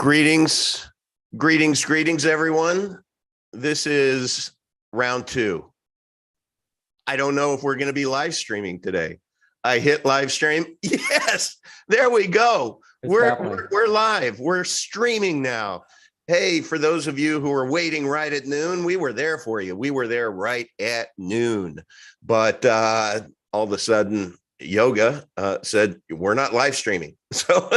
Greetings, greetings, everyone. This is round two. I don't know if we're going to be live streaming today. I hit live stream. Yes, there we go. We're live. We're streaming now. Hey, for those of you who are waiting right at noon, we were there for you. We were there right at noon. But all of a sudden, Yoga said, we're not live streaming. So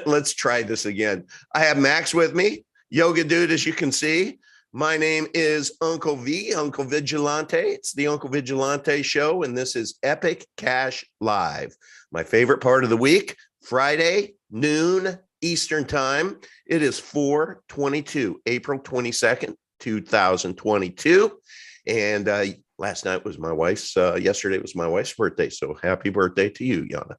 let's try this again. I have Max with me. Yoga dude, as you can see. My name is Uncle V, Uncle Vigilante. It's the Uncle Vigilante Show, and this is Epic Cash Live. My favorite part of the week, Friday, noon, Eastern Time. It is 4/22, April 22nd, 2022. And last night was my wife's, yesterday was my wife's birthday. So happy birthday to you, Yana.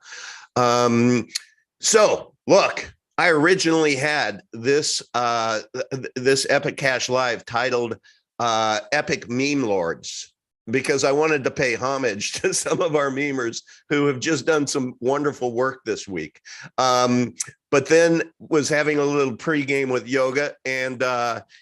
So look, I originally had this this Epic Cash Live titled Epic Meme Lords, because I wanted to pay homage to some of our memers who have just done some wonderful work this week. But then was having a little pregame with Yoga, and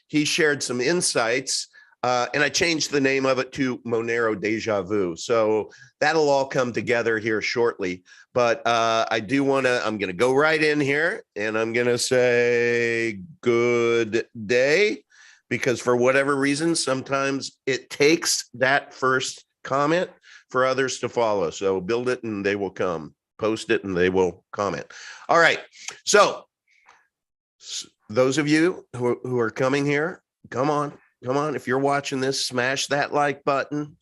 he shared some insights, and I changed the name of it to Monero Deja Vu. So that'll all come together here shortly. But I do want to, I'm going to go right in here, and I'm going to say good day, because for whatever reason, sometimes it takes that first comment for others to follow. So build it and they will come. Post it and they will comment. All right. So those of you who are coming here, come on. If you're watching this, smash that like button.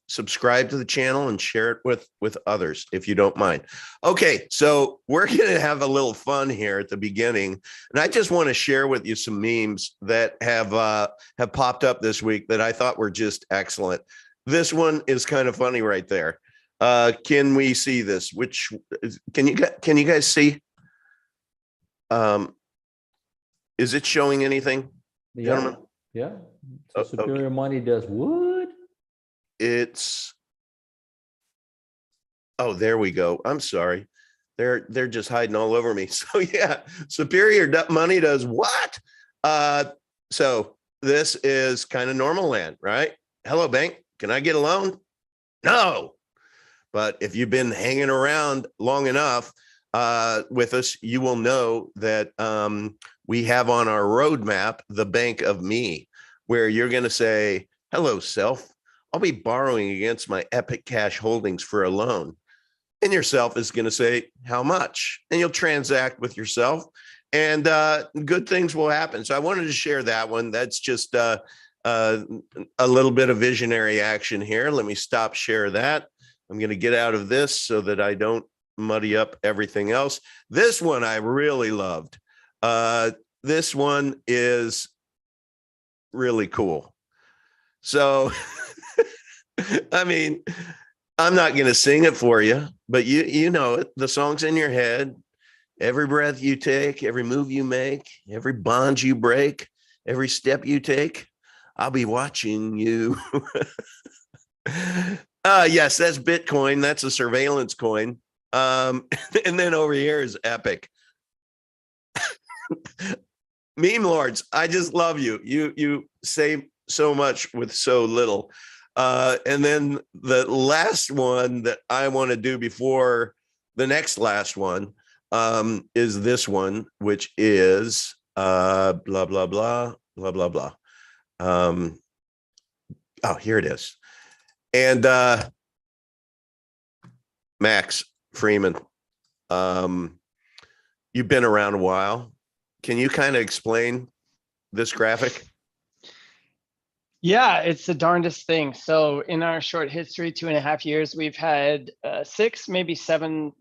Subscribe to the channel and share it with others if you don't mind. Okay, so we're going to have a little fun here at the beginning, and I just want to share with you some memes that have popped up this week that I thought were just excellent. This one is kind of funny right there. Can we see this? Can you guys see? Is it showing anything, gentlemen? Yeah. So superior money does what? Oh, there we go. I'm sorry. They're just hiding all over me. So yeah, superior money does what? So this is kind of normal land, right? Hello, bank. Can I get a loan? No. But if you've been hanging around long enough with us, you will know that we have on our roadmap the bank of me, where you're going to say, hello, self. I'll be borrowing against my Epic Cash holdings for a loan. And yourself is going to say, how much? And you'll transact with yourself, and good things will happen. So I wanted to share that one. That's just a little bit of visionary action here. Let me stop share that. I'm going to get out of this so that I don't muddy up everything else. This one I really loved. This one is really cool. So I mean, I'm not going to sing it for you, but you know it. The song's in your head. Every breath you take, every move you make, every bond you break, every step you take, I'll be watching you. Yes, that's Bitcoin. That's a surveillance coin. And then over here is Epic. Meme lords, I just love you. You say so much with so little. And then the last one that I want to do before the next last one is this one, which is blah, blah, blah, blah, blah, blah. Oh, here it is. And Max Freeman, you've been around a while. Can you kind of explain this graphic? Yeah, it's the darndest thing. So in our short history, 2.5 years, we've had 6, maybe 7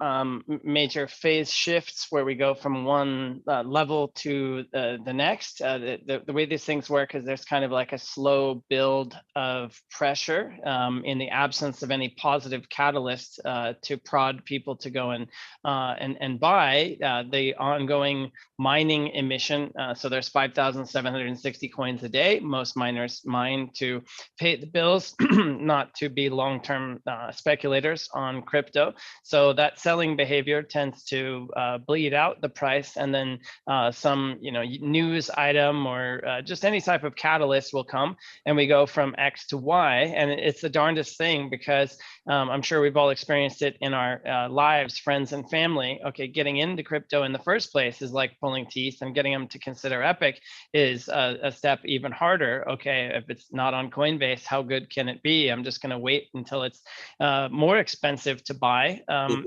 major phase shifts where we go from one level to the next. The way these things work is there's kind of like a slow build of pressure in the absence of any positive catalyst to prod people to go and buy the ongoing mining emission. So there's 5,760 coins a day. Most miners mine buying to pay the bills, not to be long-term speculators on crypto. So that selling behavior tends to bleed out the price, and then some news item or just any type of catalyst will come, and we go from X to Y. And it's the darndest thing, because I'm sure we've all experienced it in our lives, friends and family. Okay, getting into crypto in the first place is like pulling teeth, and getting them to consider Epic is a step even harder. Okay, if it's not on Coinbase, how good can it be? I'm just going to wait until it's more expensive to buy.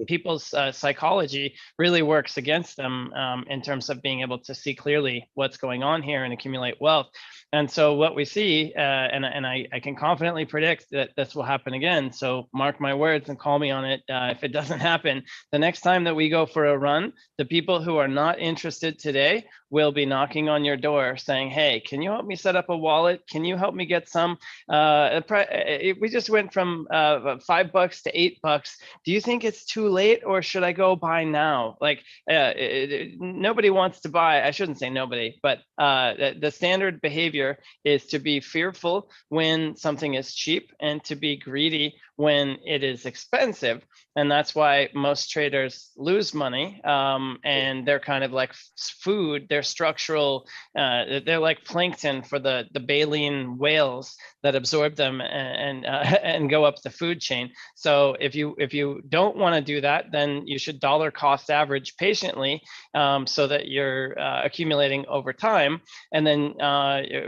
People's psychology really works against them in terms of being able to see clearly what's going on here and accumulate wealth. And so what we see, and I can confidently predict that this will happen again. So mark my words and call me on it if it doesn't happen. The next time that we go for a run, the people who are not interested today will be knocking on your door saying, hey, can you help me set up a wallet? Can you help me get some? We just went from $5 to $8. Do you think it's too late, or should I go buy now? Like nobody wants to buy. I shouldn't say nobody, but the standard behavior is to be fearful when something is cheap and to be greedy when it is expensive. And that's why most traders lose money. And they're kind of like food. They're structural. They're like plankton for the baleen whales that absorb them and go up the food chain. So if you don't want to do that, then you should dollar cost average patiently, so that you're accumulating over time. And then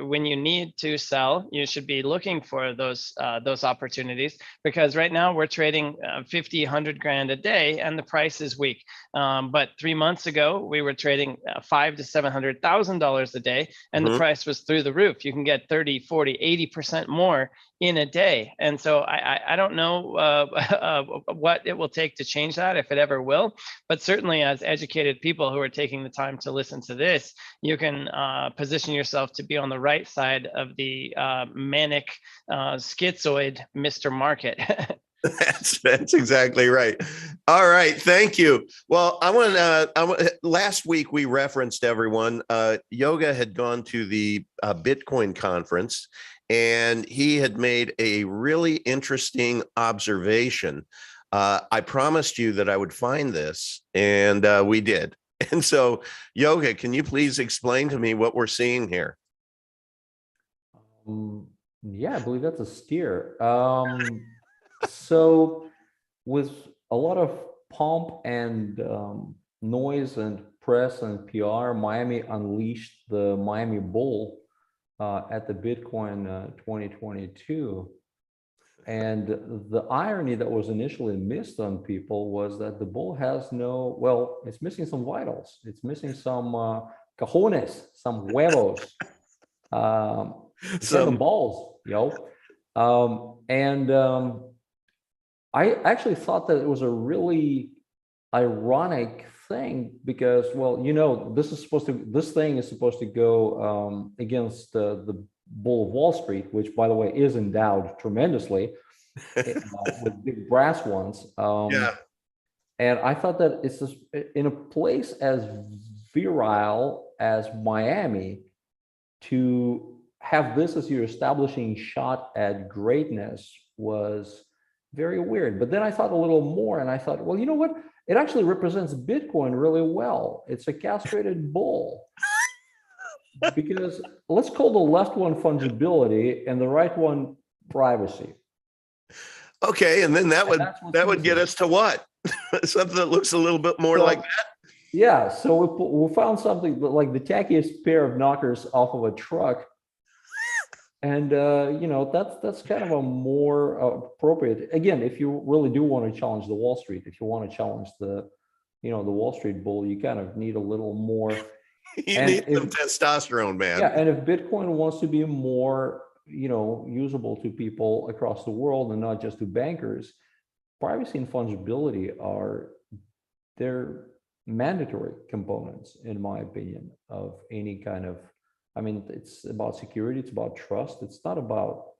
when you need to sell, you should be looking for those opportunities, because right now we're trading 50, 100 grand a day, and the price is weak. But 3 months ago, we were trading $500,000 to $700,000 a day, and the price was through the roof. You can get 30, 40, 80% more in a day. And so I don't know what it will take to change that, if it ever will. But certainly, as educated people who are taking the time to listen to this, you can position yourself to be on the right side of the manic schizoid Mr. Market. That's exactly right. All right, thank you. Well, last week we referenced everyone. Yoga had gone to the Bitcoin conference, and he had made a really interesting observation. I promised you that I would find this, and we did. And so, Yoga, can you please explain to me what we're seeing here? Yeah, I believe that's a steer. So with a lot of pomp and noise and press and PR, Miami unleashed the Miami Bull at the Bitcoin 2022. And the irony that was initially missed on people was that the bull has it's missing some vitals. It's missing some cojones, some huevos, some balls, I actually thought that it was a really ironic thing, because, this thing is supposed to go against the Bull of Wall Street, which, by the way, is endowed tremendously with big brass ones. And I thought that it's just, in a place as virile as Miami, to have this as your establishing shot at greatness was very weird. But then I thought a little more, and I thought, well, you know what? It actually represents Bitcoin really well. It's a castrated bull. Because let's call the left one fungibility and the right one privacy. Okay, and then that would get us to what? Something that looks a little bit more like that. Yeah, so we found something like the tackiest pair of knockers off of a truck. And that's kind of a more appropriate. Again, if you really do want to challenge the Wall Street, if you want to challenge the Wall Street bull, you kind of need a little more. You need some testosterone, man. Yeah, and if Bitcoin wants to be more, usable to people across the world and not just to bankers, privacy and fungibility they're mandatory components, in my opinion, of any kind of. I mean, it's about security, it's about trust. It's not about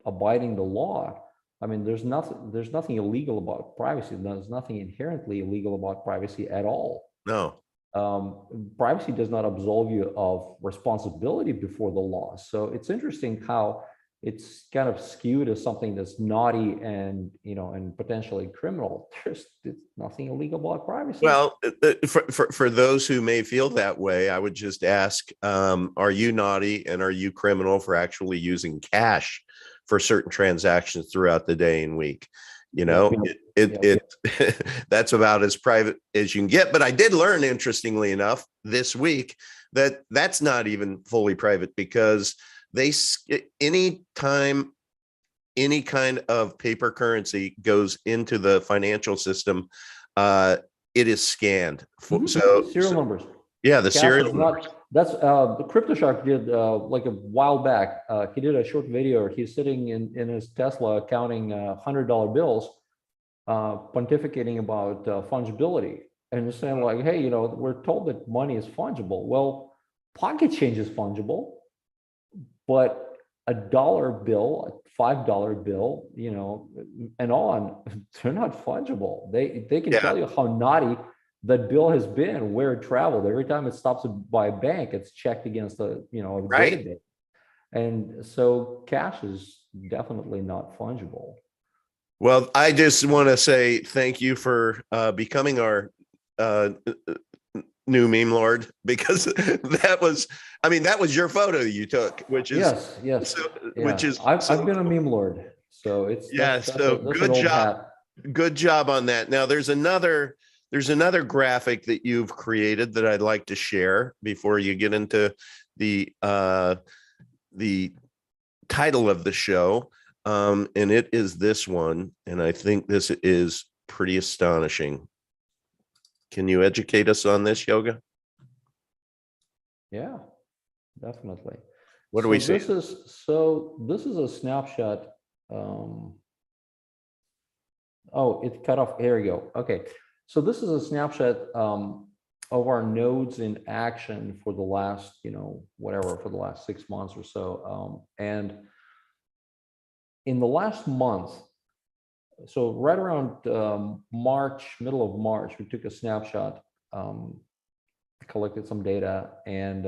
abiding the law. I mean, there's nothing illegal about privacy. There's nothing inherently illegal about privacy at all. No. Privacy does not absolve you of responsibility before the law. So it's interesting how it's kind of skewed as something that's naughty and, and potentially criminal. There's nothing illegal about privacy. Well, for those who may feel that way, I would just ask, are you naughty and are you criminal for actually using cash for certain transactions throughout the day and week? That's about as private as you can get. But I did learn, interestingly enough, this week that that's not even fully private, because anytime any kind of paper currency goes into the financial system, it is scanned. Serial numbers. Yeah, the serial numbers. That's the Crypto Shark did like a while back. He did a short video. He's sitting in his Tesla counting $100 bills, pontificating about fungibility, and saying like, hey, we're told that money is fungible. Well, pocket change is fungible, but a dollar bill, a $5 bill, and on, they're not fungible. They can tell you how naughty that bill has been, where it traveled. Every time it stops by a bank, it's checked against the database. And so cash is definitely not fungible. Well, I just want to say thank you for becoming our new meme lord, because that was your photo you took, which is yes. Which is I've been a meme lord, so it's good job. Good job on that. Now there's another graphic that you've created that I'd like to share before you get into the title of the show. And it is this one, and I think this is pretty astonishing. Can you educate us on this, Yoga? Yeah, definitely. What do we see? This is a snapshot. Oh, it cut off. Here we go. Okay, so this is a snapshot of our nodes in action for the last, for the last 6 months or so. And in the last month, so right around March, middle of March, we took a snapshot, collected some data, and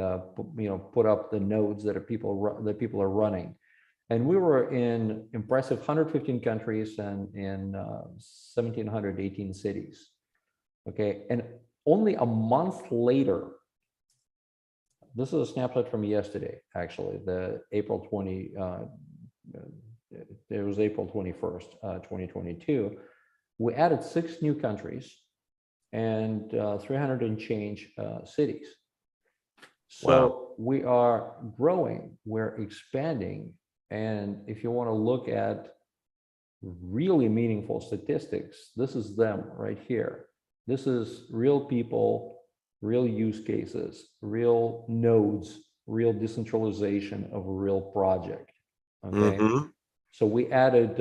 put up the nodes that people are running. And we were in impressive 115 countries and in 1,718 cities. Okay, and only a month later, this is a snapshot from yesterday, actually, the April 20. It was April 21st, 2022. We added 6 new countries and 300 and change cities. So we are growing, we're expanding. And if you want to look at really meaningful statistics, this is them right here. This is real people, real use cases, real nodes, real decentralization of a real project. Okay. Mm-hmm. So we added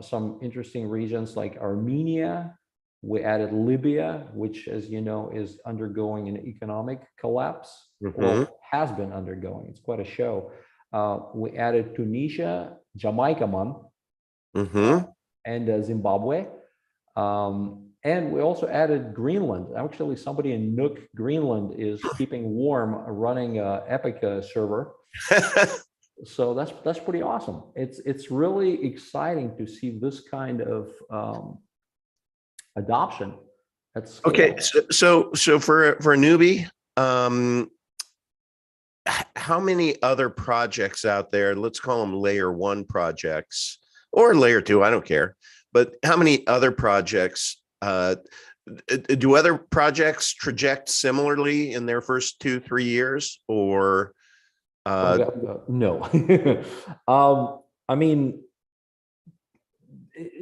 some interesting regions like Armenia. We added Libya, which, as you know, is undergoing an economic collapse, or has been undergoing. It's quite a show. We added Tunisia, Jamaica, and Zimbabwe. And we also added Greenland. Actually, somebody in Nook, Greenland, is keeping warm, running an Epic server. So that's pretty awesome. It's really exciting to see this kind of adoption at scale. Okay, so for a newbie, how many other projects out there? Let's call them layer 1 projects or layer 2. I don't care. But how many other projects? Do other projects traject similarly in their first 2-3 years, or? No. I mean,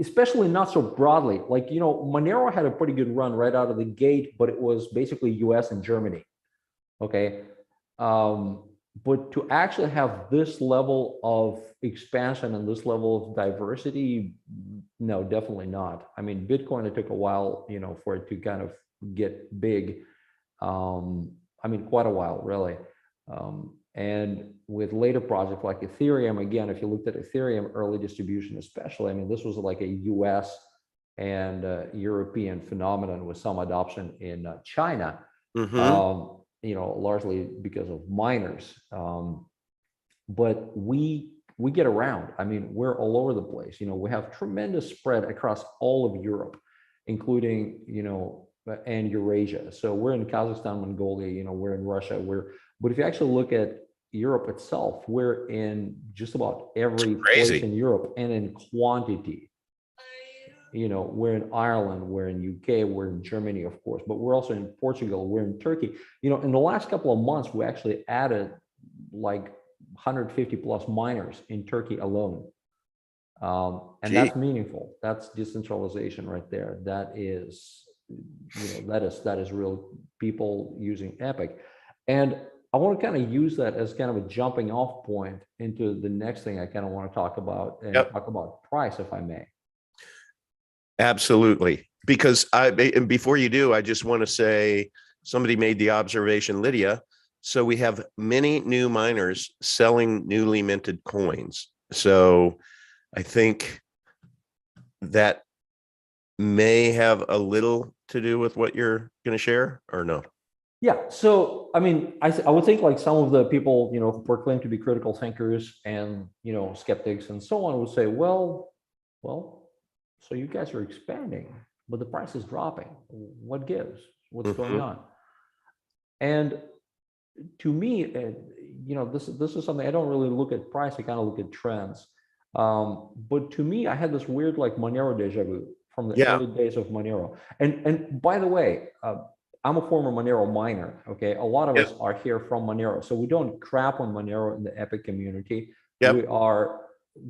especially not so broadly. Like, Monero had a pretty good run right out of the gate, but it was basically US and Germany. Okay. But to actually have this level of expansion and this level of diversity, no, definitely not. I mean, Bitcoin, it took a while, for it to kind of get big. I mean, quite a while, really. And with later projects like Ethereum, again, if you looked at Ethereum early distribution, especially, I mean, this was like a US and European phenomenon with some adoption in China, largely because of miners. But we we get around. I mean, we're all over the place. We have tremendous spread across all of Europe, including, and Eurasia. So we're in Kazakhstan, Mongolia, we're in Russia, but if you actually look at Europe itself, we're in just about every place in Europe and in quantity. We're in Ireland, we're in UK, we're in Germany, of course, but we're also in Portugal, we're in Turkey. In the last couple of months, we actually added like 150 plus miners in Turkey alone. And that's meaningful. That's decentralization right there. That is real people using Epic. And I want to kind of use that as kind of a jumping off point into the next thing I kind of want to talk about, and talk about price, if I may. Absolutely. Because and before you do, I just want to say, somebody made the observation, Lydia. So we have many new miners selling newly minted coins. So I think that may have a little to do with what you're going to share, or no? Yeah. So, I mean, I would think like some of the people, who proclaim to be critical thinkers and, skeptics and so on would say, well, so you guys are expanding, but the price is dropping. What gives? What's going on? And to me, this is something I don't really look at price. I kind of look at trends. But to me, I had this weird like Monero deja vu from the early days of Monero. And by the way, I'm a former Monero miner. Okay, a lot of us are here from Monero, so we don't crap on Monero in the Epic community. We are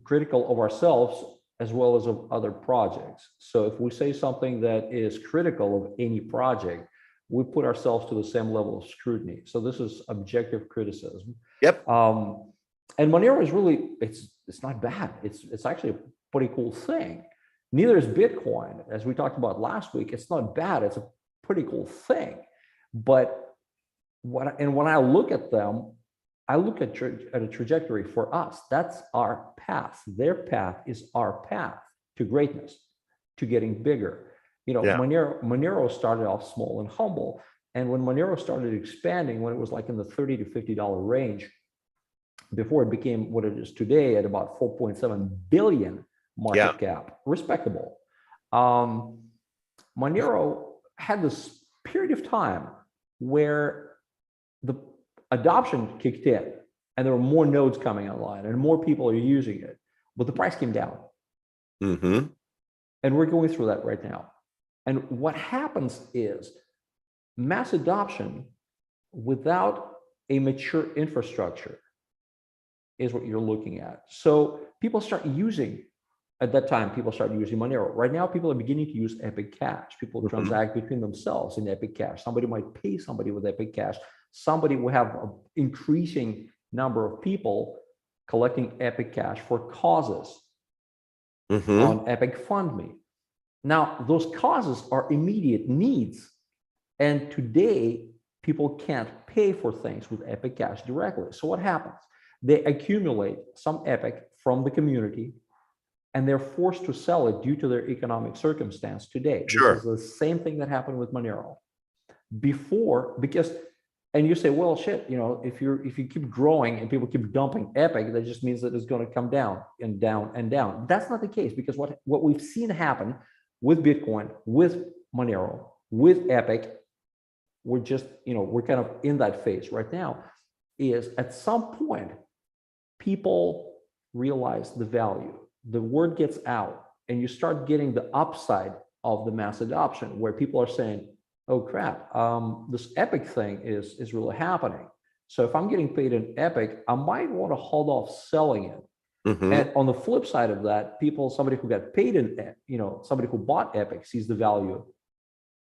critical of ourselves as well as of other projects. So if we say something that is critical of any project, we put ourselves to the same level of scrutiny. So this is objective criticism. And Monero is really, it's not bad. It's actually a pretty cool thing. Neither is Bitcoin, as we talked about last week. It's not bad. It's a pretty cool thing. But when I look at them, I look at a trajectory for us. That's our path. Their path is our path to greatness, to getting bigger. Monero started off small and humble. And when Monero started expanding, when it was like in the $30 to $50 range, before it became what it is today at about 4.7 billion market cap, respectable. Monero had this period of time where the adoption kicked in and there were more nodes coming online and more people are using it, but the price came down. And we're going through that right now. And what happens is mass adoption without a mature infrastructure is what you're looking at. So people start using, at that time, people started using Monero. Right now, people are beginning to use Epic Cash. People transact between themselves in Epic Cash. Somebody might pay somebody with Epic Cash. Somebody will have an increasing number of people collecting Epic Cash for causes on Epic Fund Me. Now, those causes are immediate needs. And today, people can't pay for things with Epic Cash directly. So what happens? They accumulate some Epic from the community, and they're forced to sell it due to their economic circumstance today. This is the same thing that happened with Monero. Before, and you say, well, shit, if you keep growing and people keep dumping Epic, that just means that it's going to come down and down and down. That's not the case, because what we've seen happen with Bitcoin, with Monero, with Epic, we're just, we're kind of in that phase right now, is at some point, people realize the value. The word gets out and you start getting the upside of the mass adoption, where people are saying, oh crap, this Epic thing is really happening. So if I'm getting paid in Epic, I might want to hold off selling it. And on the flip side of that, somebody who got paid in, somebody who bought Epic sees the value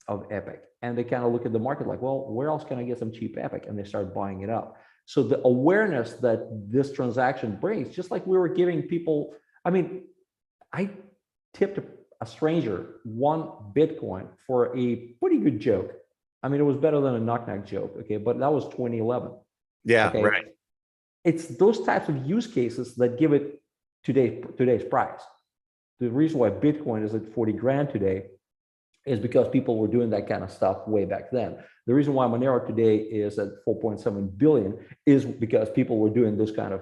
of Epic, and they kind of look at the market like, well, where else can I get some cheap Epic? And they start buying it up. So the awareness that this transaction brings, just like we were giving people, I tipped a stranger 1 Bitcoin for a pretty good joke. It was better than a knock-knock joke, okay? But that was 2011. Right. It's those types of use cases that give it today's price. The reason why Bitcoin is at 40 grand today is because people were doing that kind of stuff way back then. The reason why Monero today is at 4.7 billion is because people were doing this kind of,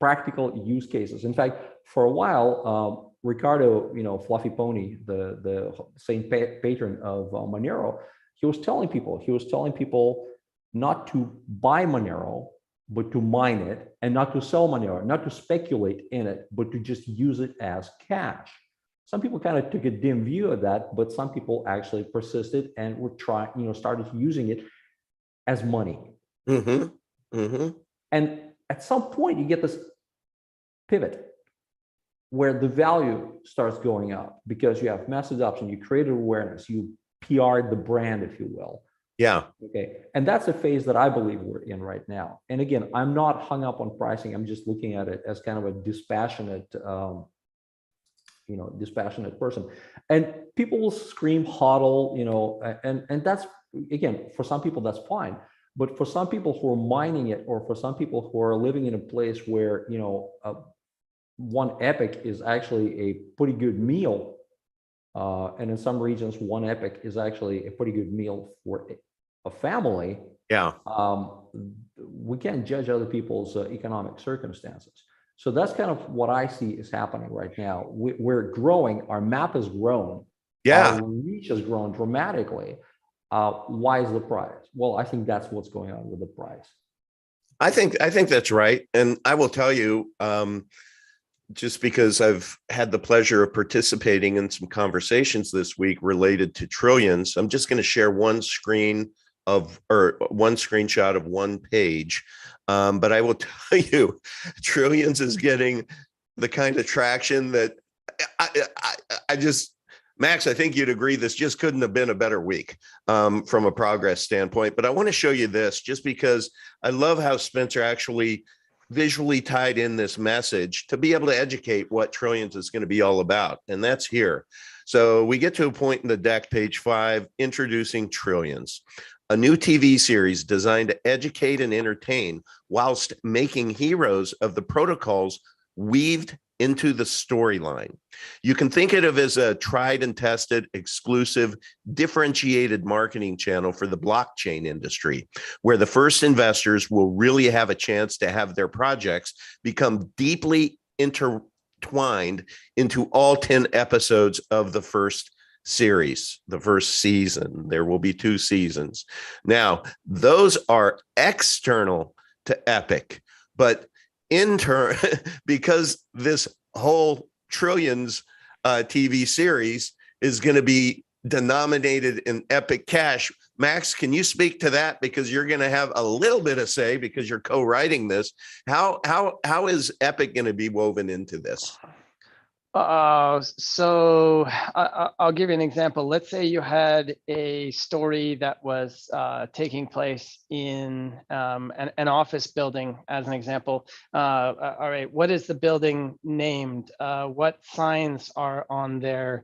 practical use cases. In fact, for a while, Ricardo, Fluffy Pony, the saint patron of Monero, he was telling people not to buy Monero, but to mine it, and not to sell Monero, not to speculate in it, but to just use it as cash. Some people kind of took a dim view of that, but some people actually persisted and were started using it as money. Mm-hmm. Mm-hmm. And at some point, you get this pivot where the value starts going up because you have mass adoption, you created awareness, you PR'd the brand, if you will. Yeah. Okay. And that's a phase that I believe we're in right now. And again, I'm not hung up on pricing. I'm just looking at it as kind of a dispassionate, dispassionate person. And people will scream hodl, and that's, again, for some people, that's fine. But for some people who are mining it, or for some people who are living in a place where, one epic is actually a pretty good meal. And in some regions, one epic is actually a pretty good meal for a family. Yeah. We can't judge other people's economic circumstances. So that's kind of what I see is happening right now. We're growing. Our map has grown. Yeah. Our reach has grown dramatically. Why is the price? Well, I think that's what's going on with the price. I think that's right. And I will tell you, just because I've had the pleasure of participating in some conversations this week related to trillions, I'm just going to share one screenshot of one page. But I will tell you, trillions is getting the kind of traction that I just, Max, I think you'd agree this just couldn't have been a better week from a progress standpoint. But I want to show you this just because I love how Spencer actually visually tied in this message to be able to educate what trillions is going to be all about. And that's here. So we get to a point in the deck, page 5, introducing Trillions, a new TV series designed to educate and entertain whilst making heroes of the protocols weaved into the storyline. You can think of it as a tried and tested, exclusive, differentiated marketing channel for the blockchain industry, where the first investors will really have a chance to have their projects become deeply intertwined into all 10 episodes of the first series, the first season. There will be 2 seasons. Now, those are external to Epic, but because this whole Trillions TV series is going to be denominated in Epic Cash. Max, can you speak to that? Because you're going to have a little bit of say because you're co-writing this. How is Epic going to be woven into this? So I'll give you an example. Let's say you had a story that was taking place in an office building, as an example. All right, what is the building named? What signs are on there?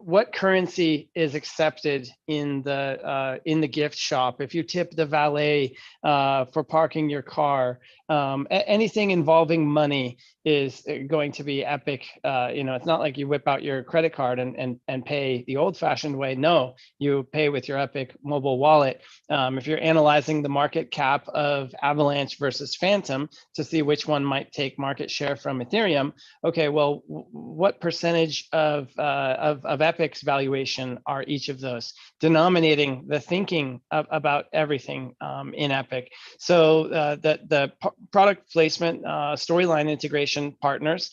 What currency is accepted in the gift shop? If you tip the valet for parking your car, anything involving money is going to be Epic. It's not like you whip out your credit card and pay the old-fashioned way. No, you pay with your Epic mobile wallet. If you're analyzing the market cap of Avalanche versus Phantom to see which one might take market share from Ethereum, okay, well, what percentage of Epic's valuation are each of those? Denominating the thinking about everything in Epic. So the product placement, storyline integration partners,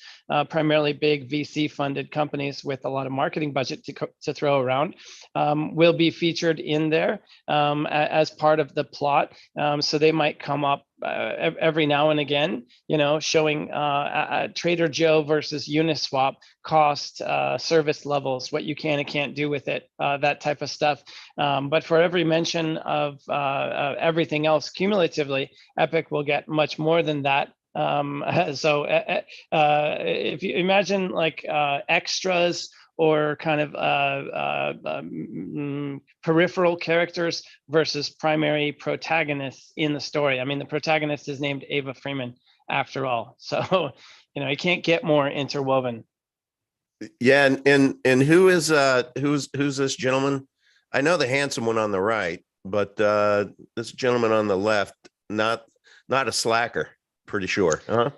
primarily big VC-funded companies with a lot of marketing budget to throw around, will be featured in there as part of the plot. So they might come up every now and again, showing Trader Joe versus Uniswap cost, service levels, what you can and can't do with it, that type of stuff. But for every mention of everything else cumulatively, Epic will get much more than that. So if you imagine like extras or kind of peripheral characters versus primary protagonists in the story. I mean, the protagonist is named Ava Freeman after all. So, you can't get more interwoven. Yeah. And who's this gentleman? I know the handsome one on the right, but this gentleman on the left, not Not a slacker, pretty sure. Huh?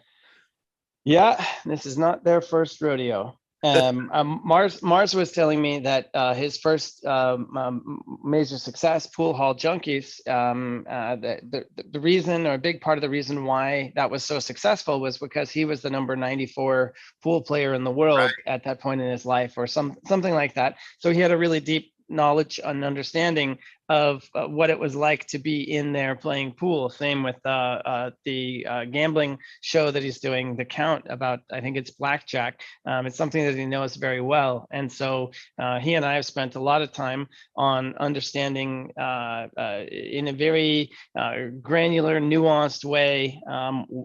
Yeah, this is not their first rodeo. Mars was telling me that his first major success, Pool Hall Junkies, the reason, or a big part of the reason why that was so successful was because he was the number 94 pool player in the world at that point in his life, or something like that. So he had a really deep knowledge and understanding of what it was like to be in there playing pool. Same with the gambling show that he's doing, The Count, about, I think it's blackjack. It's something that he knows very well. And so he and I have spent a lot of time on understanding in a very granular, nuanced way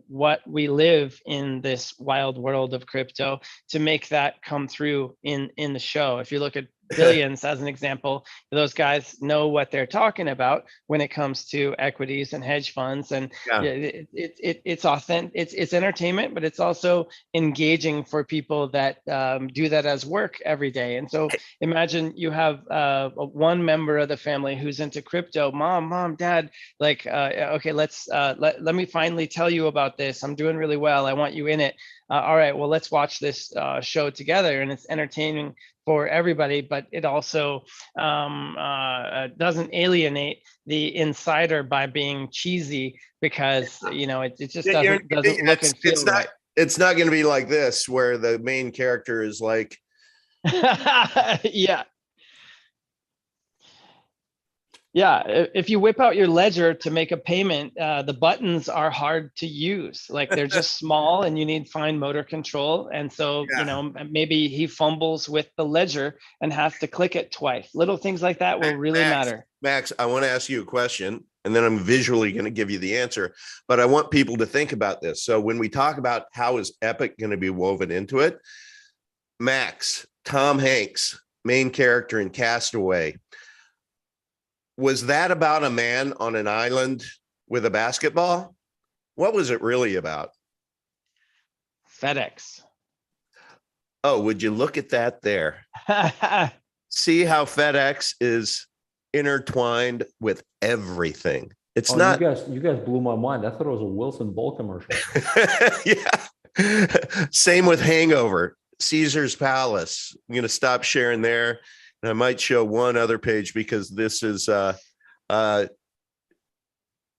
what we live in this wild world of crypto to make that come through in the show. If you look at Billions as an example, those guys know what they're talking about when it comes to equities and hedge funds. And it's authentic, it's entertainment, but it's also engaging for people that do that as work every day. And so imagine you have one member of the family who's into crypto. Mom, dad, like, okay, let me finally tell you about this. I'm doing really well. I want you in it. All right, well, let's watch this show together. And it's entertaining for everybody, but it also doesn't alienate the insider by being cheesy, because it just doesn't look and feel right. It's not going to be like this, where the main character is like, Yeah, if you whip out your ledger to make a payment, the buttons are hard to use. Like, they're just small and you need fine motor control. And so, maybe he fumbles with the ledger and has to click it twice. Little things like that will really matter. Max, I want to ask you a question, and then I'm visually going to give you the answer, but I want people to think about this. So when we talk about how is Epic going to be woven into it, Max, Tom Hanks, main character in Castaway, was that about a man on an island with a basketball? What was it really about? FedEx. Oh, would you look at that there? See how FedEx is intertwined with everything. It's not. You guys blew my mind. I thought it was a Wilson Bull commercial. Yeah. Same with Hangover, Caesar's Palace. I'm going to stop sharing there. And I might show one other page, because this is,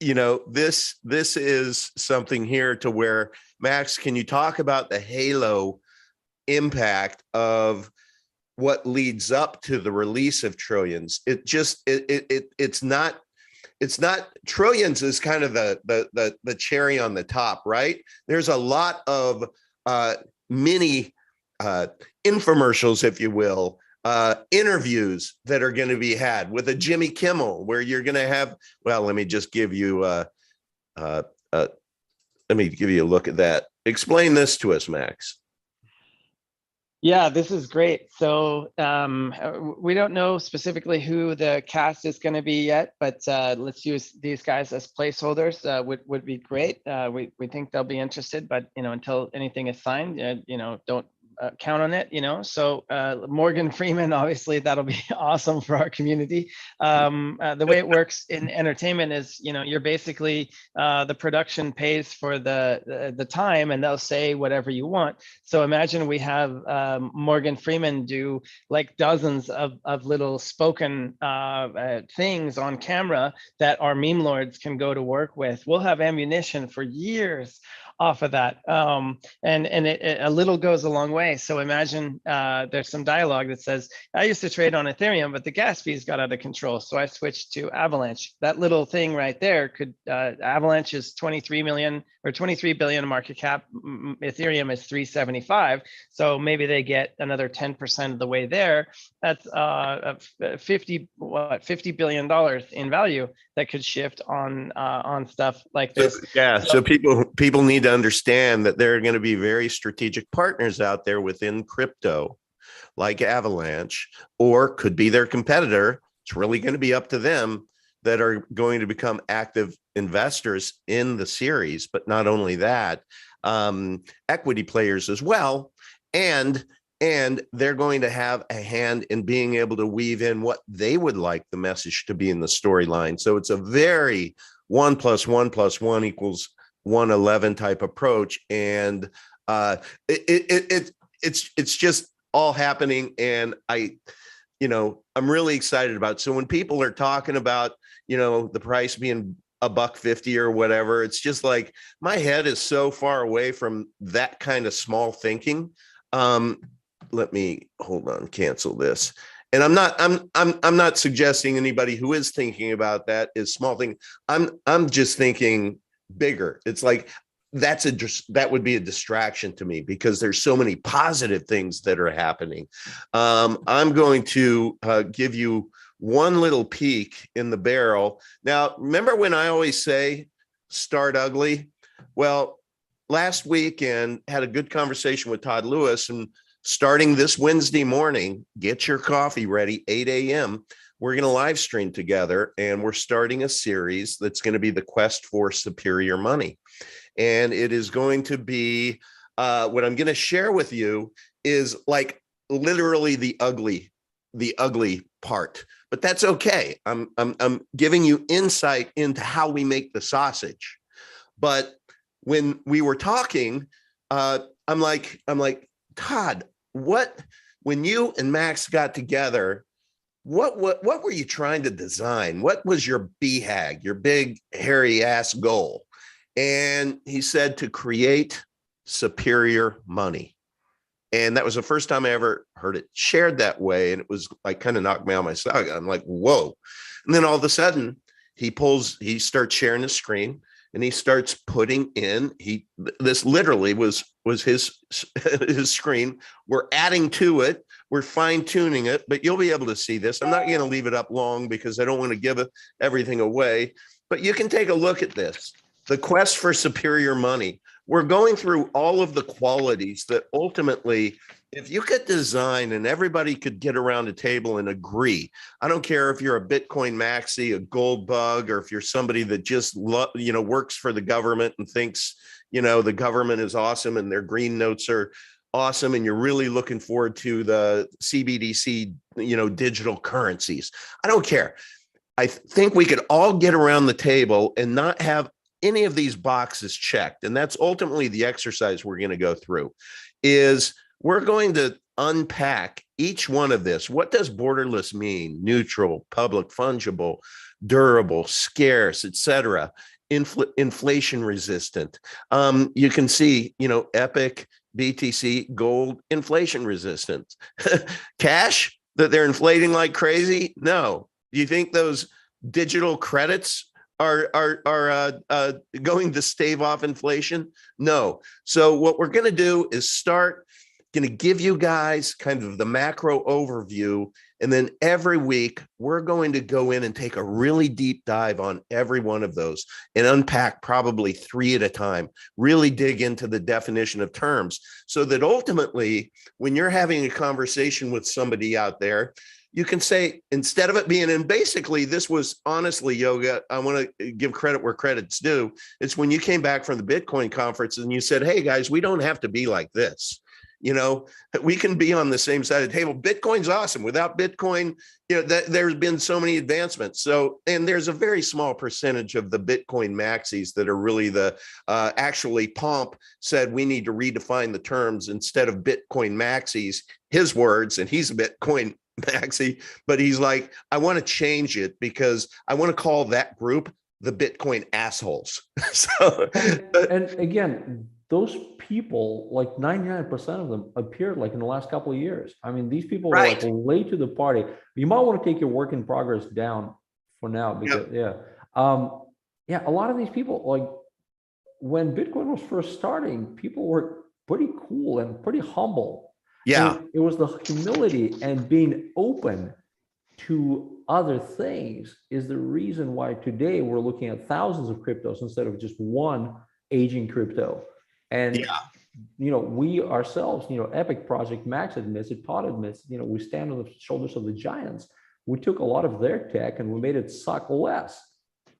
this is something here to where, Max, can you talk about the halo impact of what leads up to the release of Trillions? It's not Trillions is kind of the cherry on the top, right? There's a lot of mini infomercials, if you will, interviews that are going to be had with a Jimmy Kimmel, where you're going to have, well, let me just give you let me give you a look at that. Explain this to us, Max. Yeah, this is great. So we don't know specifically who the cast is going to be yet, but let's use these guys as placeholders. Would be great. We think they'll be interested, but until anything is signed, don't count on it. So Morgan Freeman, obviously that'll be awesome for our community. The way it works in entertainment is, you're basically the production pays for the time, and they'll say whatever you want. So imagine we have Morgan Freeman do like dozens of little spoken things on camera that our meme lords can go to work with. We'll have ammunition for years off of that. And a little goes a long way. So imagine there's some dialogue that says, I used to trade on Ethereum, but the gas fees got out of control, so I switched to Avalanche. That little thing right there could, Avalanche is 23 million or 23 billion market cap. Ethereum is 375. So maybe they get another 10% of the way there. That's $50 billion in value that could shift on stuff like this. So people need to understand that there are going to be very strategic partners out there within crypto, like Avalanche, or could be their competitor. It's really going to be up to them, that are going to become active investors in the series. But not only that, equity players as well. And they're going to have a hand in being able to weave in what they would like the message to be in the storyline. So it's a very 1 + 1 + 1 = 111 type approach. And it's just all happening. And I'm really excited about it. So when people are talking about, the price being $1.50 or whatever, it's just like my head is so far away from that kind of small thinking. Let me cancel this. And I'm not suggesting anybody who is thinking about that is small thing. I'm just thinking bigger. It's like that would be a distraction to me because there's so many positive things that are happening. I'm going to give you one little peek in the barrel. Now, remember when I always say start ugly? Well, last weekend had a good conversation with Todd Lewis, and starting this Wednesday morning, get your coffee ready, 8 a.m. We're going to live stream together, and we're starting a series that's going to be the quest for superior money. And it is going to be what I'm going to share with you is like literally the ugly part, but that's okay. I'm giving you insight into how we make the sausage. But when we were talking, I'm like, Todd, when you and Max got together, what were you trying to design? What was your BHAG, your big hairy ass goal? And he said to create superior money. And that was the first time I ever heard it shared that way. And it was like kind of knocked me out of my sock. I'm like, whoa. And then all of a sudden he starts sharing the screen, and he starts putting in, this literally was his screen. We're adding to it. We're fine tuning it, but you'll be able to see this. I'm not going to leave it up long because I don't want to give everything away, but you can take a look at this. The quest for superior money. We're going through all of the qualities that ultimately, if you could design and everybody could get around a table and agree, I don't care if you're a Bitcoin maxi, a gold bug, or if you're somebody that just works for the government and thinks, the government is awesome and their green notes are awesome, and you're really looking forward to the CBDC, digital currencies. I don't care. I think we could all get around the table and not have any of these boxes checked. And that's ultimately the exercise we're going to go through. Is we're going to unpack each one of this. What does borderless mean? Neutral, public, fungible, durable, scarce, etc. Inflation resistant. You can see, Epic, BTC, gold, inflation resistant. Cash that they're inflating like crazy? No. Do you think those digital credits are going to stave off inflation? No. So what we're going to do is going to give you guys kind of the macro overview. And then every week, we're going to go in and take a really deep dive on every one of those and unpack probably 3 at a time, really dig into the definition of terms so that ultimately, when you're having a conversation with somebody out there, you can say, instead of it being, and basically this was honestly, Yoga, I want to give credit where credit's due. It's when you came back from the Bitcoin conference and you said, hey guys, we don't have to be like this. We can be on the same side of the table. Bitcoin's awesome. Without Bitcoin, there's been so many advancements. So, and there's a very small percentage of the Bitcoin maxis that are really actually Pomp said we need to redefine the terms instead of Bitcoin maxis, his words, and he's a Bitcoin maxi, but he's like, I want to change it because I want to call that group the Bitcoin assholes. So, and again, those people, like 99% of them appeared like in the last couple of years. I mean, these people were like late to the party. You might want to take your work in progress down for now because a lot of these people, like when Bitcoin was first starting, people were pretty cool and pretty humble. Yeah. And it was the humility and being open to other things is the reason why today we're looking at thousands of cryptos instead of just one aging crypto. And we ourselves, Epic project, Max admits it, Todd admits, we stand on the shoulders of the giants. We took a lot of their tech and we made it suck less.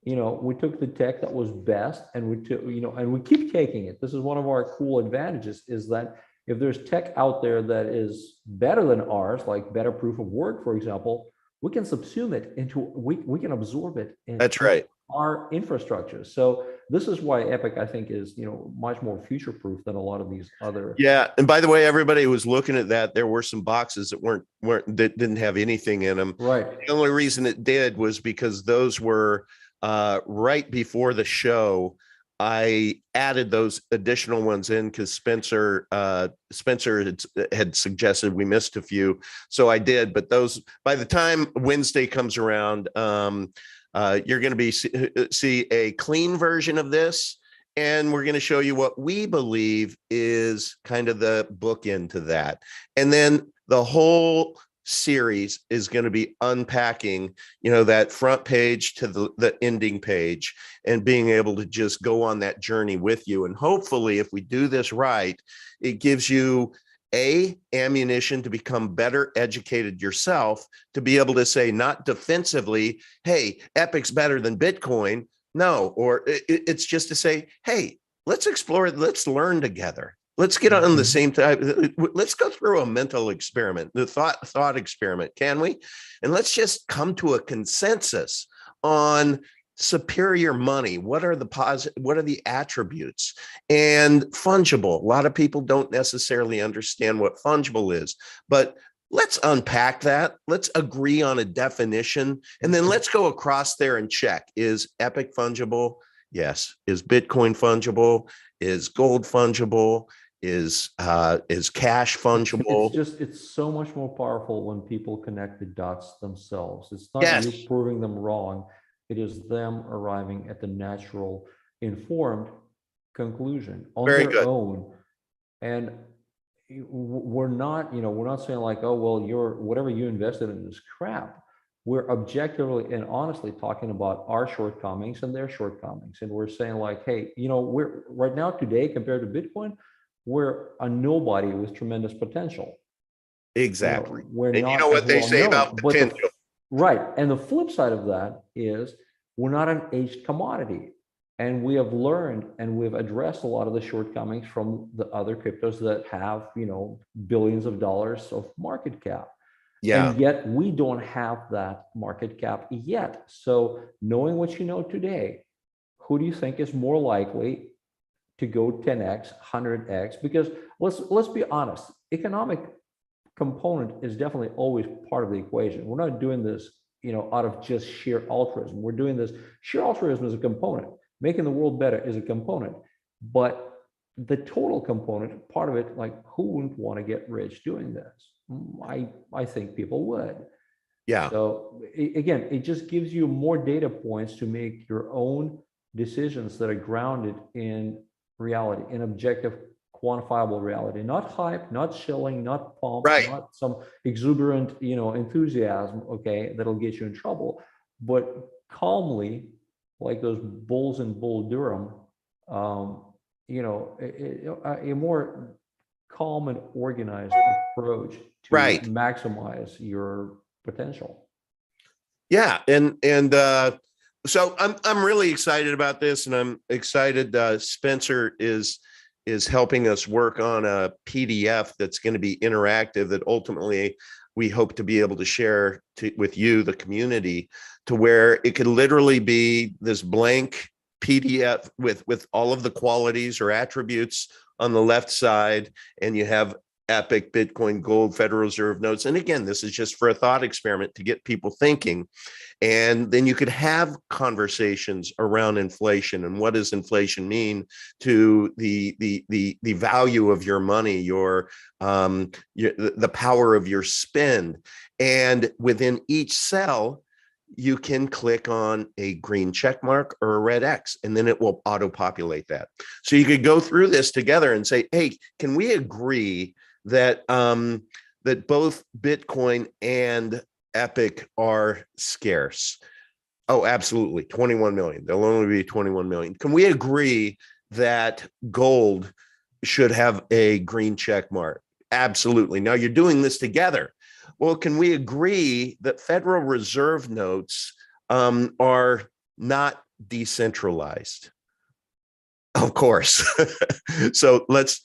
We took the tech that was best and we took, and we keep taking it. This is one of our cool advantages, is that if there's tech out there that is better than ours, like better proof of work, for example, we can subsume it into, we can absorb it. That's right. our infrastructure. So this is why Epic, I think, is, much more future-proof than a lot of these other. Yeah. And by the way, everybody who was looking at that, there were some boxes that that didn't have anything in them. Right. The only reason it did was because those were right before the show. I added those additional ones in because Spencer had suggested we missed a few, so I did. But those, by the time Wednesday comes around, you're going to see a clean version of this, and we're going to show you what we believe is kind of the bookend to that, and then the whole series is going to be unpacking, that front page to the ending page, and being able to just go on that journey with you. And hopefully, if we do this right, it gives you ammunition to become better educated yourself, to be able to say, not defensively, hey, Epic's better than Bitcoin. No, or it's just to say, hey, let's explore it. Let's learn together. Let's get on the same time. Let's go through a mental experiment, the thought experiment, can we? And let's just come to a consensus on superior money. What are the attributes? And fungible. A lot of people don't necessarily understand what fungible is, but let's unpack that. Let's agree on a definition, and then let's go across there and check. Is Epic fungible? Yes. Is Bitcoin fungible? Is gold fungible? Is cash fungible? It's so much more powerful when people connect the dots themselves. It's not you proving them wrong. It is them arriving at the natural, informed conclusion on their own. And we're not saying like, oh, well, whatever you invested in is crap. We're objectively and honestly talking about our shortcomings and their shortcomings. And we're saying like, hey, we're right now today compared to Bitcoin, we're a nobody with tremendous potential. Exactly. We're and not, you know what they say about potential. Right. And the flip side of that is we're not an aged commodity. And we have learned and we've addressed a lot of the shortcomings from the other cryptos that have, billions of dollars of market cap. Yeah. And yet we don't have that market cap yet. So knowing what you know today, who do you think is more likely to go 10x, 100x? Because let's be honest, economic component is definitely always part of the equation. We're not doing this, out of just sheer altruism. We're doing this, sheer altruism is a component. Making the world better is a component. But the total component, part of it, like who wouldn't want to get rich doing this? I think people would. Yeah. So again, it just gives you more data points to make your own decisions that are grounded in reality, in objective, quantifiable reality, not hype, not shilling, not pump, not some exuberant, enthusiasm, okay, that'll get you in trouble, but calmly, like those bulls in Bull Durham, a more calm and organized approach to maximize your potential. Yeah, and so I'm really excited about this, and I'm excited. Spencer is helping us work on a PDF that's going to be interactive that ultimately we hope to be able to share with you, the community, to where it could literally be this blank PDF with all of the qualities or attributes on the left side, and you have Epic, Bitcoin, gold, Federal Reserve notes. And again, this is just for a thought experiment to get people thinking. And then you could have conversations around inflation and what does inflation mean to the value of your money, the power of your spend. And within each cell, you can click on a green check mark or a red X, and then it will auto-populate that. So you could go through this together and say, hey, can we agree that that both Bitcoin and Epic are scarce? Oh, absolutely. 21 million. There'll only be 21 million. Can we agree that gold should have a green check mark? Absolutely. Now you're doing this together. Well, can we agree that Federal Reserve notes are not decentralized? Of course. So let's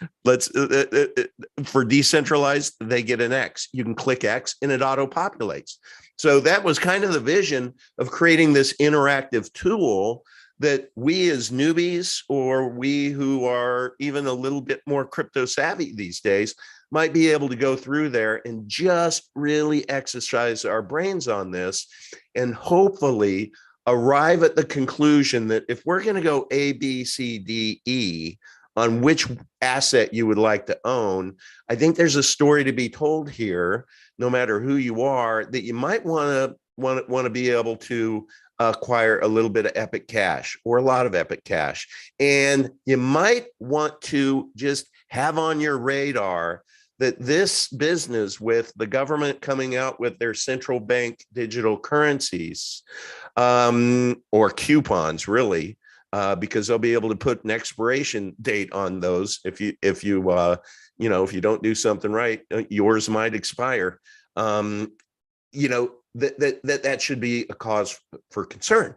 for decentralized, they get an X. You can click X and it auto populates. So that was kind of the vision of creating this interactive tool that we as newbies, or we who are even a little bit more crypto savvy these days, might be able to go through there and just really exercise our brains on this, and hopefully arrive at the conclusion that if we're going to go A, B, C, D, E on which asset you would like to own, I think there's a story to be told here, no matter who you are, that you might want to be able to acquire a little bit of Epic Cash or a lot of Epic Cash. And you might want to just have on your radar that this business, with the government coming out with their central bank digital currencies, or coupons, really, because they'll be able to put an expiration date on those. If you don't do something right, yours might expire. That should be a cause for concern.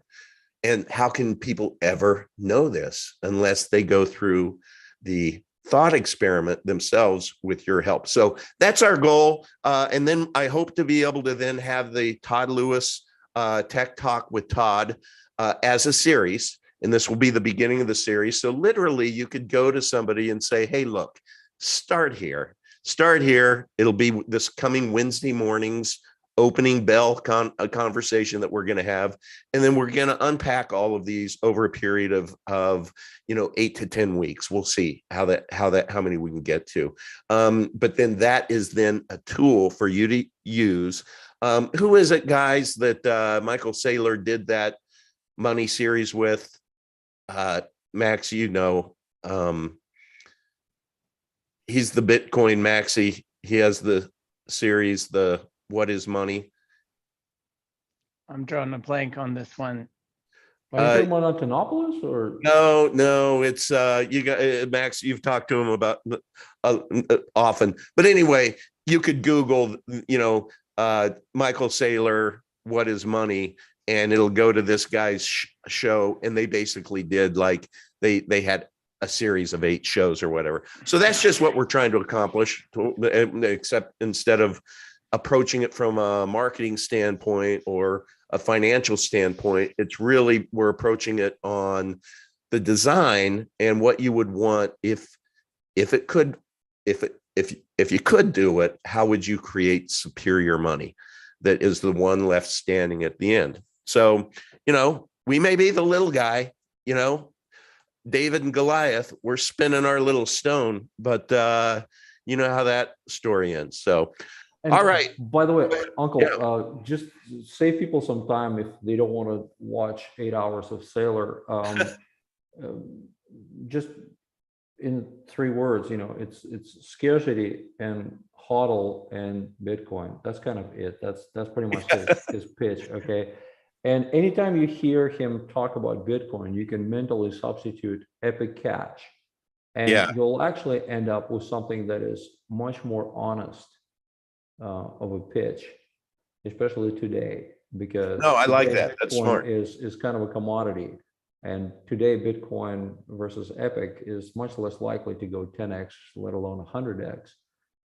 And how can people ever know this unless they go through the thought experiment themselves with your help? So that's our goal. And then I hope to be able to then have the Todd Lewis Tech Talk with Todd as a series. And this will be the beginning of the series. So literally you could go to somebody and say, hey, look, start here. It'll be this coming Wednesday morning's opening bell conversation that we're going to have. And then we're going to unpack all of these over a period of 8 to 10 weeks. We'll see how many we can get to. But then that is then a tool for you to use. Who is it, guys, that Michael Saylor did that money series with? Max, he's the Bitcoin Maxi. He has the series, the What is Money? I'm drawing a blank on this one. Are you talking about Antonopoulos or? No, it's you got Max. You've talked to him about often, but anyway, you could Google, Michael Saylor, What is Money, and it'll go to this guy's show, and they basically did like they had a series of 8 shows or whatever. So that's just what we're trying to accomplish, except instead of approaching it from a marketing standpoint or a financial standpoint, it's really, we're approaching it on the design and what you would want if you could do it, how would you create superior money that is the one left standing at the end? So, we may be the little guy, David and Goliath, we're spinning our little stone, but you know how that story ends. So, and all right. By the way, Uncle, just save people some time if they don't want to watch 8 hours of Sailor. Just in 3 words, it's scarcity and HODL and Bitcoin. That's kind of it. That's pretty much his pitch. Okay. And anytime you hear him talk about Bitcoin, you can mentally substitute Epic Cash, and you'll actually end up with something that is much more honest of a pitch, especially today, because I like today that. That's Bitcoin smart. is kind of a commodity, and today Bitcoin versus Epic is much less likely to go 10x, let alone 100x.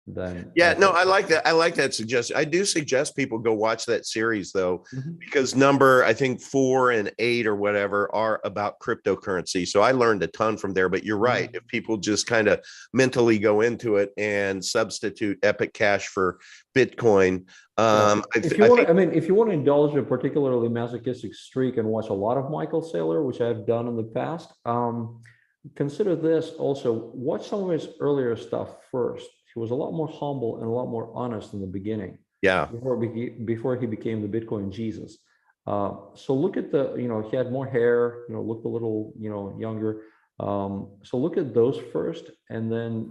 Then I like that. I like that suggestion. I do suggest people go watch that series though, because I think 4 and 8 or whatever are about cryptocurrency. So I learned a ton from there, but you're right. If people just kind of mentally go into it and substitute Epic Cash for Bitcoin. If you want to indulge a particularly masochistic streak and watch a lot of Michael Saylor, which I've done in the past, consider this also. Watch some of his earlier stuff first. He was a lot more humble and a lot more honest in the beginning. Yeah. Before he became the Bitcoin Jesus. So look at he had more hair, looked a little, younger. So look at those first, and then,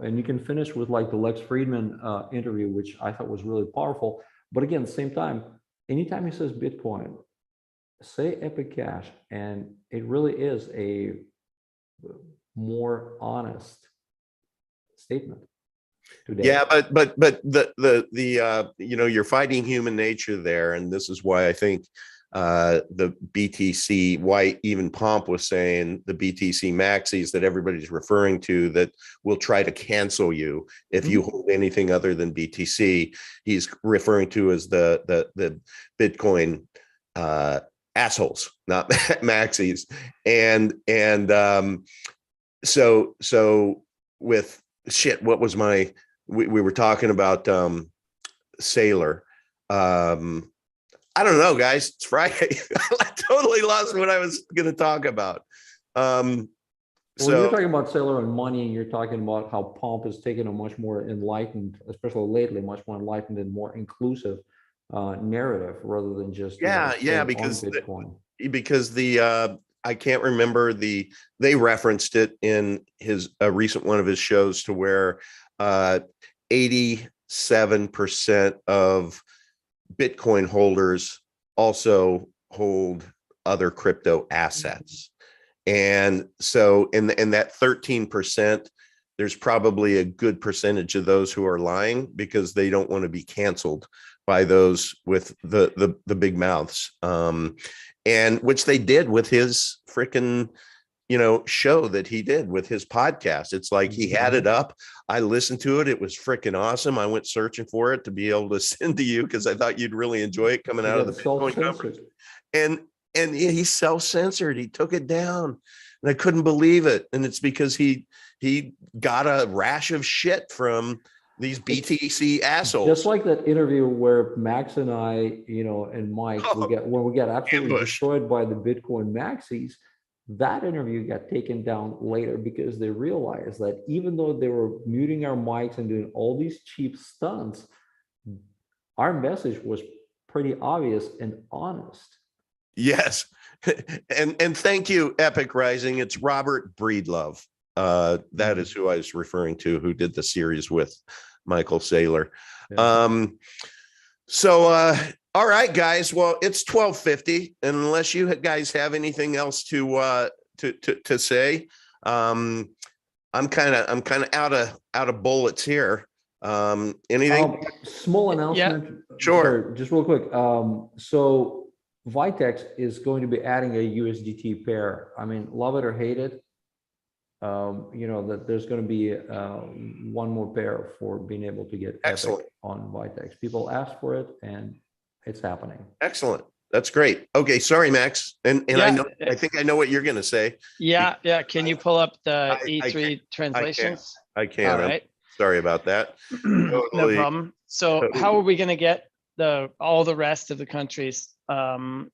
and you can finish with like the Lex Friedman interview, which I thought was really powerful. But again, at the same time, anytime he says Bitcoin, say Epic Cash, and it really is a more honest statement today. Yeah, but the you're fighting human nature there, and this is why I think the BTC, why even Pomp was saying the BTC maxis that everybody's referring to that will try to cancel you if you hold anything other than BTC. He's referring to as the Bitcoin assholes, not maxis. And so with shit, what was we were talking about Sailor. I don't know, guys. It's Friday. I totally lost what I was going to talk about. Well, you're talking about Sailor and money, and you're talking about how Pomp is taking a much more enlightened, especially lately, much more enlightened and more inclusive narrative rather than just because Bitcoin. Because I can't remember they referenced it in his recent one of his shows to where 87% of Bitcoin holders also hold other crypto assets. And so in that 13%, there's probably a good percentage of those who are lying because they don't want to be canceled by those with the big mouths. And which they did with his freaking show that he did with his podcast. It's like he had it up. I listened to it. It was freaking awesome. I went searching for it to be able to send to you because I thought you'd really enjoy it coming out of the Bitcoin conference. And he self-censored. He took it down, and I couldn't believe it. And it's because he got a rash of shit from these BTC assholes. Just like that interview where Max and I, and Mike, when we get absolutely destroyed by the Bitcoin maxis. That interview got taken down later because they realized that even though they were muting our mics and doing all these cheap stunts, our message was pretty obvious and honest. Yes. And thank you, Epic Rising. It's Robert Breedlove. That is who I was referring to, who did the series with Michael Saylor. Yeah. All right, guys. Well, it's 12:50, and unless you guys have anything else to say, I'm kind of out of bullets here. Anything? Small announcement. Yeah, sure. Sorry, just real quick. So Vitex is going to be adding a USDT pair. I mean, love it or hate it. That there's going to be one more pair for being able to get Epic on Vitex. People asked for it, and it's happening. Excellent. That's great. Okay, sorry, Max. And I think I know what you're going to say. Yeah. Can you pull up the E3 translations? I can. All right. Sorry about that. No problem. So how are we going to get all the rest of the countries? One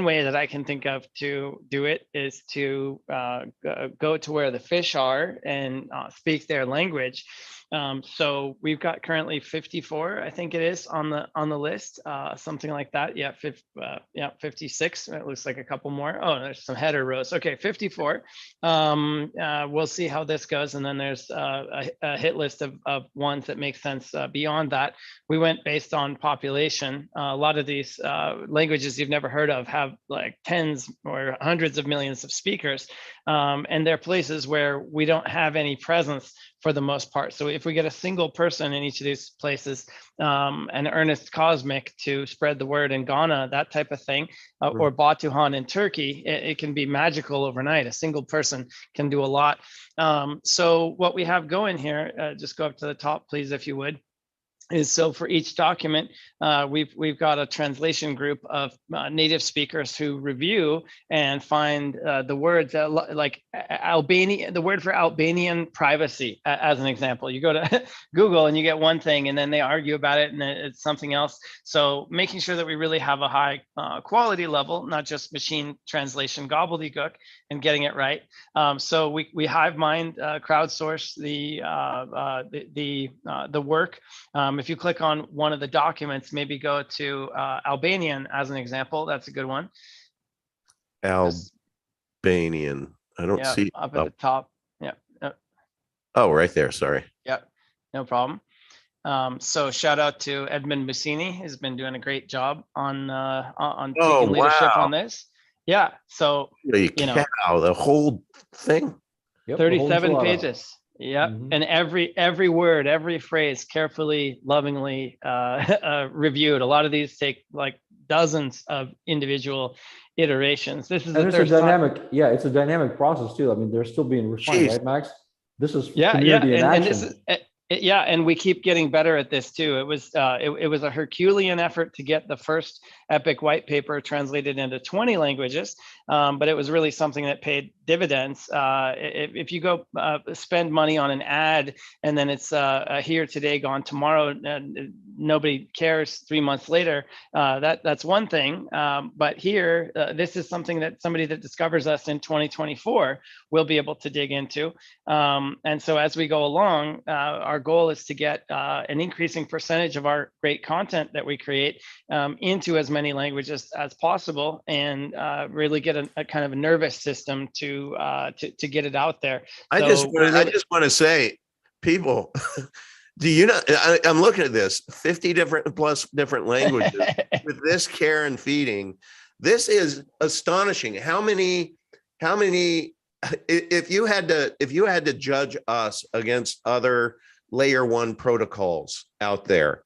way that I can think of to do it is to go to where the fish are and speak their language. So we've got currently 54, I think it is on the list, something like that. Yeah, 56. It looks like a couple more. Oh, there's some header rows. Okay, 54. We'll see how this goes, and then there's a hit list of ones that make sense beyond that. We went based on population. A lot of these languages you've never heard of have like tens or hundreds of millions of speakers, and they're places where we don't have any presence for the most part. So if we get a single person in each of these places, an Ernest Cosmic to spread the word in Ghana, that type of thing, or Batuhan in Turkey, it can be magical overnight. A single person can do a lot. So what we have going here, just go up to the top, please, if you would. Is so for each document, we've got a translation group of native speakers who review and find the words like Albanian, the word for Albanian privacy, as an example. You go to Google and you get one thing, and then they argue about it, and then it's something else. So making sure that we really have a high quality level, not just machine translation gobbledygook, and getting it right. So we hive mind, crowdsource the work. If you click on one of the documents, maybe go to Albanian as an example. That's a good one. Albanian. I don't see up at the top. Yeah. Oh, right there. Sorry. Yeah, no problem. So shout out to Edmund Mussini. He's been doing a great job on taking leadership on this. Yeah. So the whole thing. Yep, 37 pages. Yep. And every word, every phrase carefully, lovingly reviewed. A lot of these take like dozens of individual iterations. This is And the it's a third dynamic, yeah, it's a dynamic process too. I mean, they're still being refined, Jeez. right, Max? This is yeah, community in and action. this is yeah, and we keep getting better at this too. It was it was a Herculean effort to get the first Epic white paper translated into 20 languages, but it was really something that paid dividends. If you go spend money on an ad and then it's here today, gone tomorrow, nobody cares 3 months later, that's one thing. But here, this is something that somebody that discovers us in 2024 will be able to dig into. And so as we go along, our goal is to get an increasing percentage of our great content that we create into as many languages as possible, and really get a kind of a nervous system to get it out there. I just want to say, people, do you know, I'm looking at this 50 different languages with this care and feeding. This is astonishing. How many, if you had to judge us against other layer one protocols out there,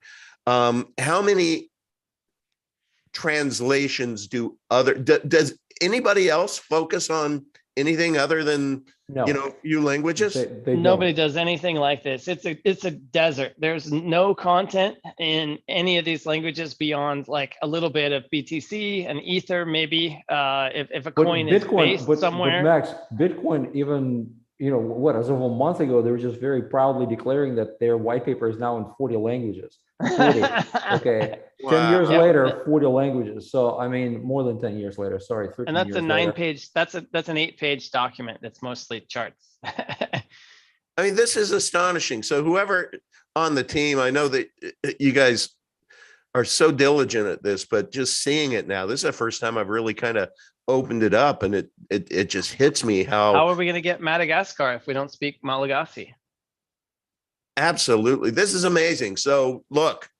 how many translations does anybody else focus on anything other than few languages? They Nobody don't. does anything like this. It's a desert. There's no content in any of these languages beyond like a little bit of BTC and Ether, maybe if a coin is based somewhere. But Max, Bitcoin, even as of a month ago, they were just very proudly declaring that their white paper is now in 40 languages. 40. Okay. Wow. 10 years later, 40 languages. So I mean, more than 10 years later. Sorry, 13 and that's years a later. 9-page. That's an 8-page document. That's mostly charts. I mean, this is astonishing. So whoever on the team, I know that you guys are so diligent at this, but just seeing it now, this is the first time I've really kind of opened it up, and it just hits me how are we going to get Madagascar if we don't speak Malagasy? Absolutely. This is amazing. So look,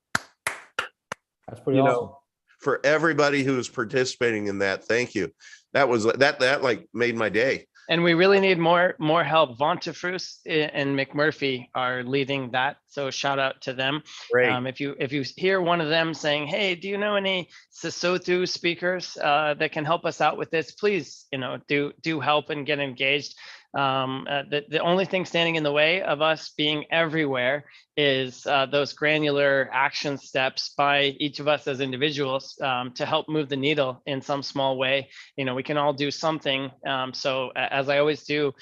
that's pretty awesome. For everybody who's participating in that, thank you. That was that like made my day. And we really need more help. Vontefroos and McMurphy are leading that, so shout out to them. Great. If you hear one of them saying, "Hey, do you know any Sesotho speakers that can help us out with this?" Please, do help and get engaged. The only thing standing in the way of us being everywhere is those granular action steps by each of us as individuals to help move the needle in some small way. We can all do something. So as I always do,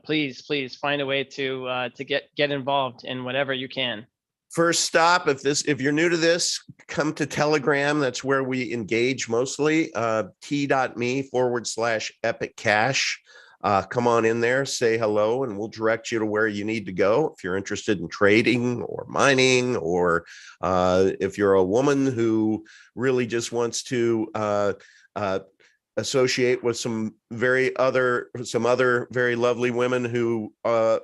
please find a way to get involved in whatever you can. First stop, if you're new to this, come to Telegram. That's where we engage mostly. t.me/epiccash. Come on in there, say hello, and we'll direct you to where you need to go. If you're interested in trading or mining, or if you're a woman who really just wants to associate with some other very lovely women who are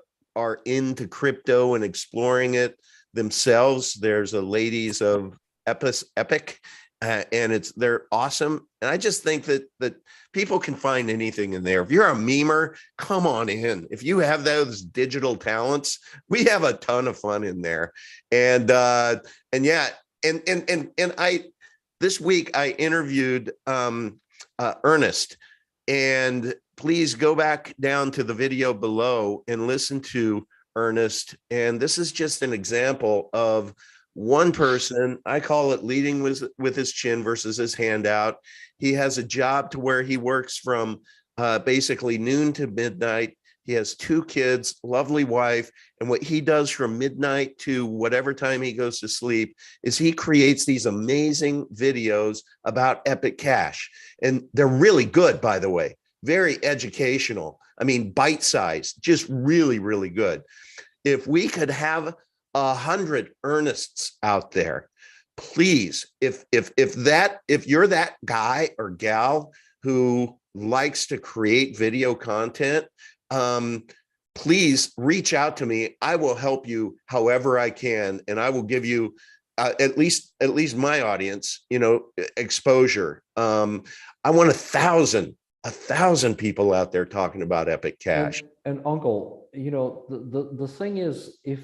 into crypto and exploring it themselves. There's a ladies of Epic. And they're awesome. And I just think that people can find anything in there. If you're a memer, come on in. If you have those digital talents, we have a ton of fun in there. And yeah, and I this week I interviewed Ernest, and please go back down to the video below and listen to Ernest. And this is just an example of one person. I call it leading with his chin versus his hand out. He has a job to where he works from basically noon to midnight. He has 2 kids, lovely wife. And what he does from midnight to whatever time he goes to sleep is he creates these amazing videos about Epic Cash. And they're really good, by the way, very educational. I mean, bite-sized, just really, really good. If we could have 100 Ernests out there, please, if you're that guy or gal who likes to create video content, please reach out to me. I will help you however I can, and I will give you at least my audience, exposure. I want 1,000 people out there talking about Epic Cash. And Uncle, the thing is, if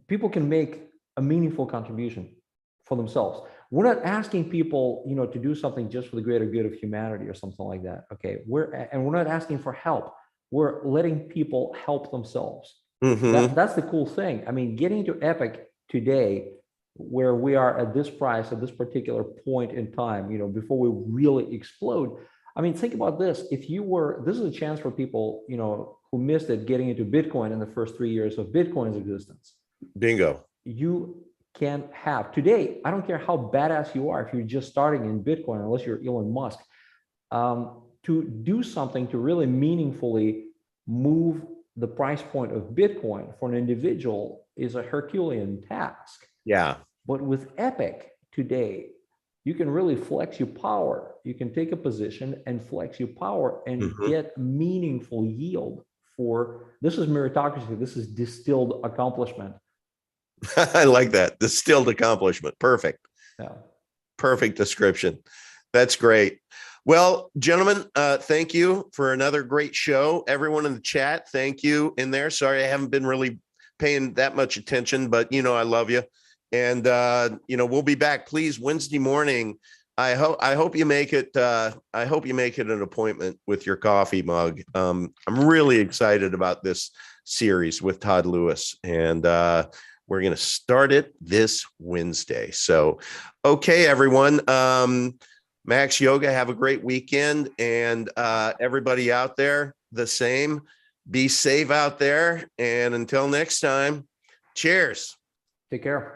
people can make a meaningful contribution for themselves, we're not asking people, to do something just for the greater good of humanity or something like that. Okay, we're not asking for help. We're letting people help themselves. Mhm. That's the cool thing. I mean, getting to Epic today, where we are at this price at this particular point in time, before we really explode. I mean, think about this. This is a chance for people, who missed it, getting into Bitcoin in the first 3 years of Bitcoin's existence. Bingo. You can have today, I don't care how badass you are, if you're just starting in Bitcoin, unless you're Elon Musk, to do something to really meaningfully move the price point of Bitcoin for an individual is a Herculean task. Yeah. But with Epic today, you can really flex your power. You can take a position and flex your power and Mhm. get meaningful yield this is meritocracy. This is distilled accomplishment. I like that. Distilled accomplishment. Perfect. Yeah. Perfect description. That's great. Well, gentlemen, thank you for another great show. Everyone in the chat, thank you in there. Sorry, I haven't been really paying that much attention, but I love you. And we'll be back. Please, Wednesday morning. I hope you make it. I hope you make it an appointment with your coffee mug. I'm really excited about this series with Todd Lewis, and we're going to start it this Wednesday. So, okay, everyone. Max Yoga, have a great weekend. And everybody out there, the same. Be safe out there. And until next time, cheers. Take care.